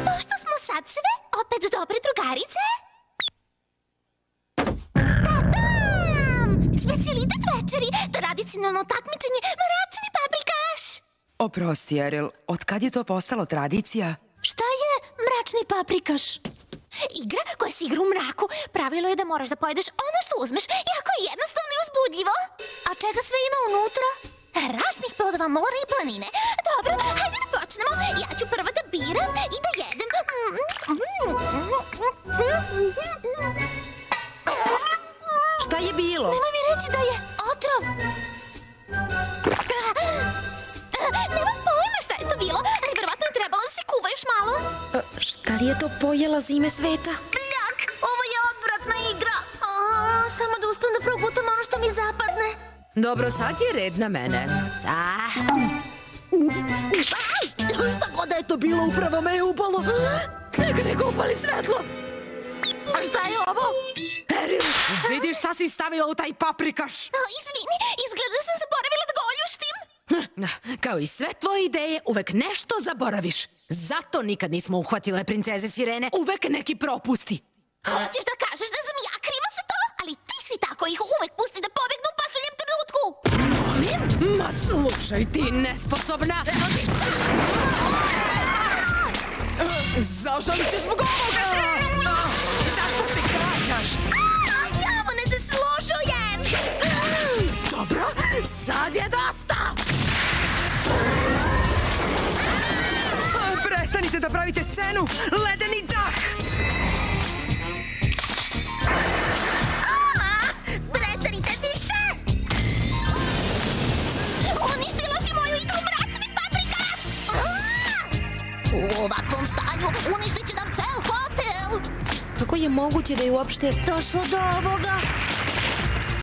Pošto smo sad sve opet dobre drugarice... Specijalitet večeri, tradicionalno takmičenje mračni paprikaš. Oprosti, Eril, od kad je to postalo tradicija? Šta je mračni paprikaš? Igra koja se igra u mraku. Pravilo je da moraš da pojedeš ono što uzmeš, jako je jednostavno i uzbudljivo. A čega sve ima unutra? Raznih plodova mora i planine. Dobro, hajde da počnemo. Ja ću prvo da biram i da jedem. Šta je bilo? Nemoj mi reći da je otrov. Nemam pojma šta je to bilo, ali verovatno je trebalo da se kuva još malo. Šta li je to pojela zime sveta? Bljak, ovo je odvratna igra. Samo da uspijem da progutam ono što mi zapadne. Dobro, sad je red na mene. Šta god da je to bilo, upravo me je upalo. Nego upali svetlo. A šta je ovo? Eril, vidi šta si stavila u taj paprikaš. Izvini, izgleda da sam zaboravila da ga oljuštim. Kao i sve tvoje ideje, uvek nešto zaboraviš. Zato nikad nismo uhvatile princeze Sirene. Uvek neki propusti. Hoćeš da kažeš da sam ja kriva za to? Ali ti si tako ih uvek pusti da pobegnu u poslednjem trenutku. Molim? Ma slušaj ti, nesposobna. Evo ti zažalit ćeš zbog ovoga. Zašto se krađaš? Ja ovo ne zaslužujem. Dobro, sad je dosta. Prestanite da pravite scenu! Ledeni dah! Prestanite više! Uništila si moju igru mračni paprikaš! U ovakvom stanju uništit će nam cel hotel! Kako je moguće da je uopšte... Došlo do ovoga?